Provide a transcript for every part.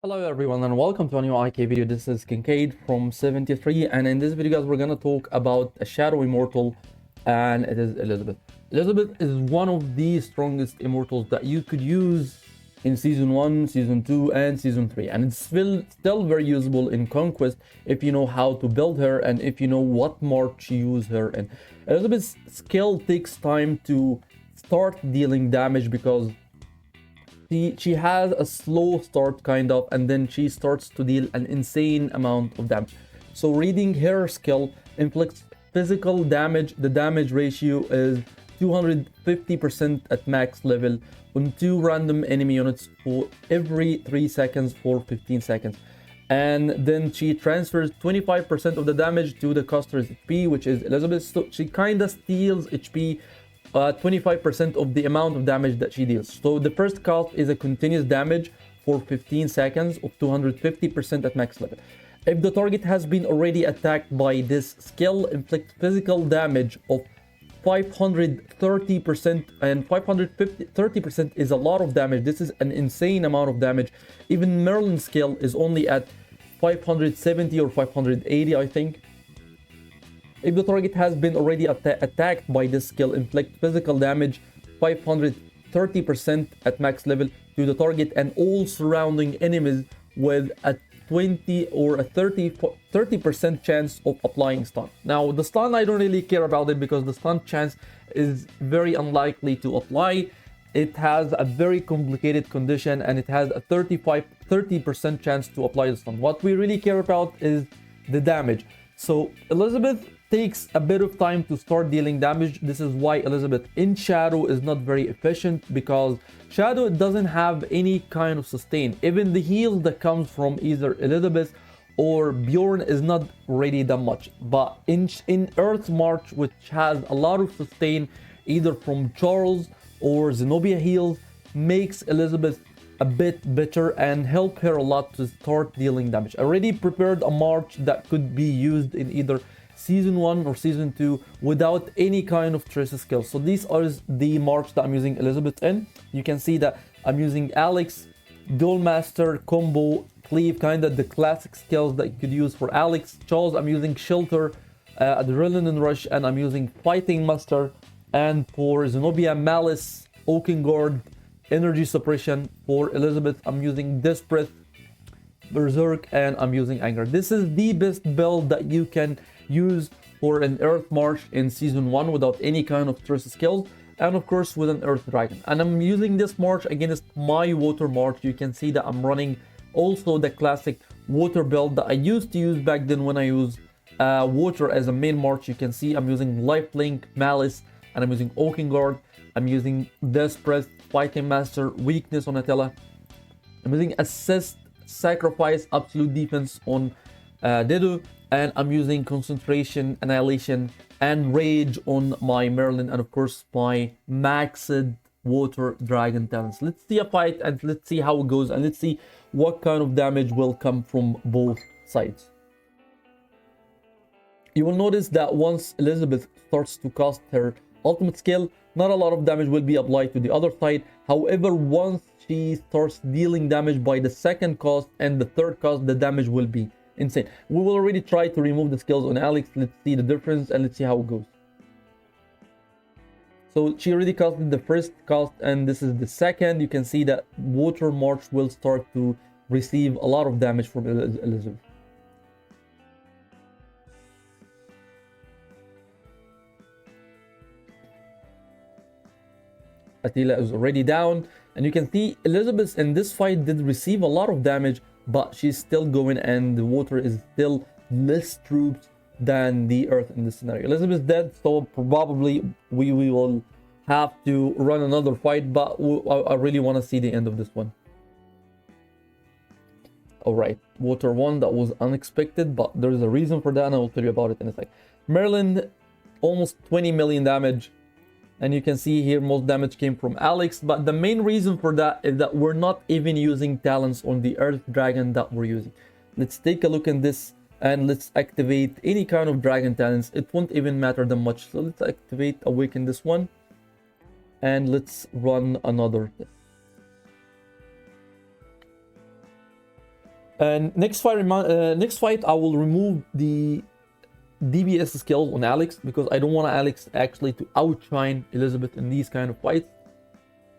Hello everyone and welcome to a new IK video. This is Kincaid from 73, and in this video guys we're gonna talk about a shadow immortal, and it is Elizabeth. Elizabeth is one of the strongest immortals that you could use in season 1, season 2 and season 3, and it's still very usable in Conquest if you know how to build her and if you know what march to use her in. Elizabeth's skill takes time to start dealing damage because she has a slow start kind of, and then she starts to deal an insane amount of damage. So reading her skill inflicts physical damage. The damage ratio is 250% at max level on 2 random enemy units for every 3 seconds for 15 seconds. And then she transfers 25% of the damage to the caster's HP, which is Elizabeth. So she kind of steals HP 25% of the amount of damage that she deals. So the first cast is a continuous damage for 15 seconds of 250% at max level. If the target has been already attacked by this skill, inflict physical damage of 530%, and 530% is a lot of damage. This is an insane amount of damage. Even Merlin's skill is only at 570 or 580, I think. If the target has been already attacked by this skill, inflict physical damage 530% at max level to the target and all surrounding enemies with a 20 or a 30% chance of applying stun. Now the stun, I don't really care about it because the stun chance is very unlikely to apply. It has a very complicated condition and it has a 30% chance to apply the stun. What we really care about is the damage. So Elizabeth takes a bit of time to start dealing damage. This is why Elizabeth in Shadow is not very efficient, because Shadow doesn't have any kind of sustain. Even the heals that comes from either Elizabeth or Bjorn is not really that much. But in Earth's March, which has a lot of sustain either from Charles or Zenobia heals, makes Elizabeth a bit better and help her a lot to start dealing damage. I already prepared a march that could be used in either season 1 or season 2 without any kind of trace skills. So these are the march that I'm using Elizabeth in. You can see that I'm using Alex, Duel Master, Combo, Cleave, kind of the classic skills that you could use for Alex. Charles, I'm using Shelter, Adrenaline Rush, and I'm using Fighting Master. And for Zenobia, Malice, Oaken Guard, Energy Suppression. For Elizabeth, I'm using Desperate, Berserk, and I'm using Anger. This is the best build that you can use for an Earth March in season 1 without any kind of stress skills, and of course with an Earth Dragon. And I'm using this march against my Water March. You can see that I'm running also the classic water build that I used to use back then when I used water as a main march. You can see I'm using Lifelink, Malice, and I'm using Oaken Guard. I'm using Desperate, Fighting Master, Weakness on Attila. I'm using Assist, Sacrifice, Absolute Defense on Dedu, and I'm using Concentration, Annihilation, and Rage on my Merlin, and of course my maxed Water Dragon talents. Let's see a fight and let's see how it goes, and let's see what kind of damage will come from both sides. You will notice that once Elizabeth starts to cast her ultimate skill, not a lot of damage will be applied to the other side. However, once she starts dealing damage by the second cast and the third cast, the damage will be insane. We will already try to remove the skills on Alex. Let's see the difference and let's see how it goes. So she already casted the first cast and this is the second. You can see that Water March will start to receive a lot of damage from Elizabeth. Attila is already down, and you can see Elizabeth in this fight did receive a lot of damage, but she's still going and the water is still less troops than the earth in this scenario. Elizabeth's dead, so probably we will have to run another fight, but I really want to see the end of this one. All right, water 1, that was unexpected, but there is a reason for that and I will tell you about it in a sec. Merlin, almost 20 million damage. And you can see here most damage came from Alex, but the main reason for that is that we're not even using talents on the Earth Dragon that we're using. Let's take a look at this and let's activate any kind of dragon talents. It won't even matter that much. So let's activate Awaken this one and let's run another. And next fight, I will remove the DBS skills on Alex because I don't want Alex actually to outshine Elizabeth in these kind of fights.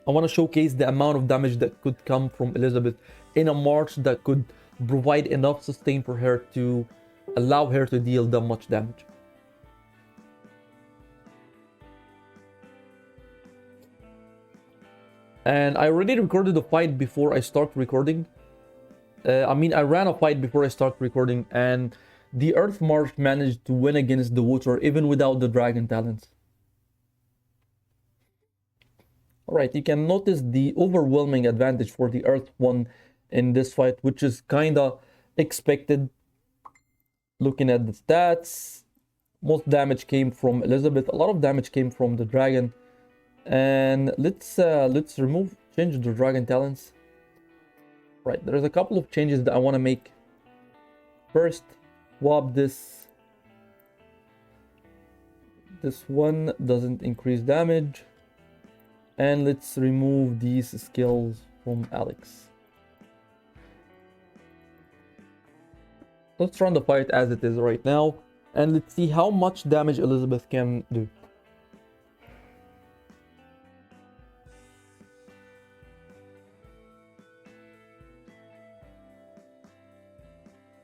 I want to showcase the amount of damage that could come from Elizabeth in a March that could provide enough sustain for her to allow her to deal that much damage. And I already recorded the fight before I start recording. I ran a fight before I start recording, and the Earth March managed to win against the Water even without the Dragon talents. Alright, you can notice the overwhelming advantage for the Earth one in this fight, which is kinda expected. Looking at the stats, most damage came from Elizabeth, a lot of damage came from the Dragon. And let's change the Dragon talents. Right, there's a couple of changes that I want to make. First, swap this. This one doesn't increase damage. And let's remove these skills from Alex. Let's run the fight as it is right now, and let's see how much damage Elizabeth can do.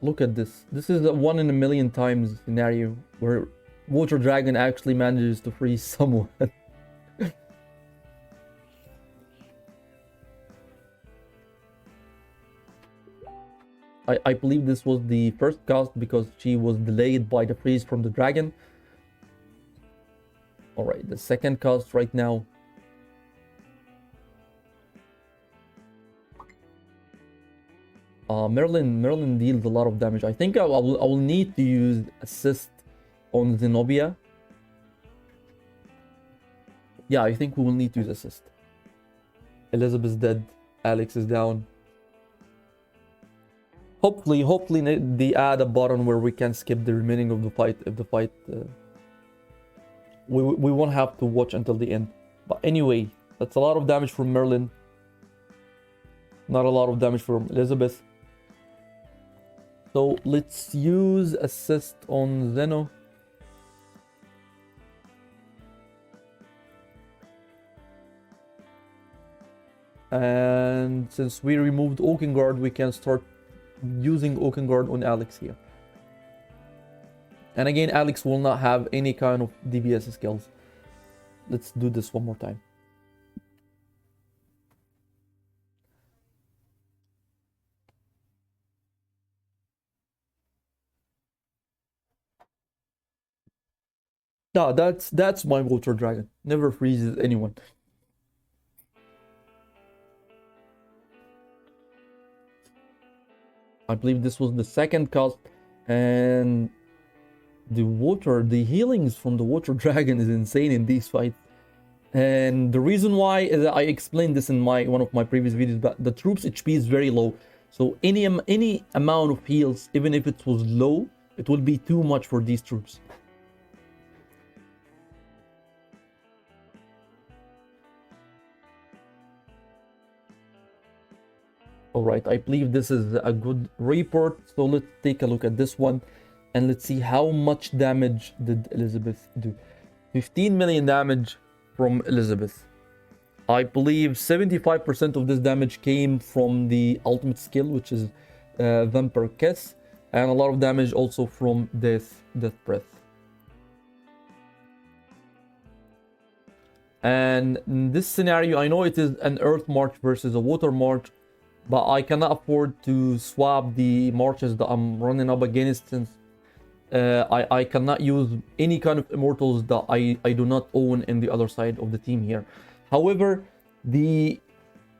Look at this. This is a 1 in a million times scenario where Water Dragon actually manages to freeze someone. I believe this was the first cast because she was delayed by the freeze from the dragon. Alright, the second cast right now. Merlin deals a lot of damage. I think I will need to use assist on Zenobia. Yeah, I think we will need to use assist. Elizabeth's dead. Alex is down. Hopefully they add a button where we can skip the remaining of the fight if the fight... we won't have to watch until the end. But anyway, that's a lot of damage from Merlin. Not a lot of damage from Elizabeth. So let's use assist on Zeno. And since we removed Oakengard, we can start using Oakengard on Alex here. And again, Alex will not have any kind of DBS skills. Let's do this one more time. No, that's my Water Dragon. Never freezes anyone. I believe this was the second cast, and the healings from the Water Dragon is insane in these fights. And the reason why is that I explained this in one of my previous videos, but the troops HP is very low. So any amount of heals, even if it was low, it will be too much for these troops. Alright, I believe this is a good report. So let's take a look at this one and let's see how much damage did Elizabeth do. 15 million damage from Elizabeth. I believe 75% of this damage came from the ultimate skill, which is Vampire Kiss, and a lot of damage also from Death Breath. And in this scenario, I know it is an Earth March versus a Water March, but I cannot afford to swap the marches that I'm running up against, since I cannot use any kind of immortals that I do not own in the other side of the team here. However, the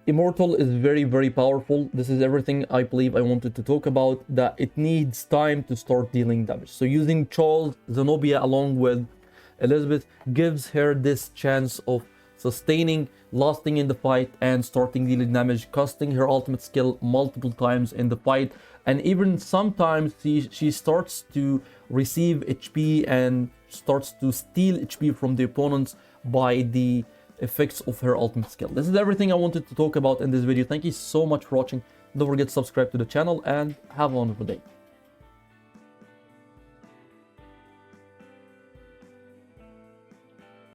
immortal is very, very powerful. This is everything I believe I wanted to talk about, that it needs time to start dealing damage. So using Charles, Zenobia along with Elizabeth gives her this chance of sustaining, lasting in the fight, and starting dealing damage, casting her ultimate skill multiple times in the fight, and even sometimes she starts to receive HP and starts to steal HP from the opponents by the effects of her ultimate skill. This is everything I wanted to talk about in this video. Thank you so much for watching. Don't forget to subscribe to the channel and have a wonderful day.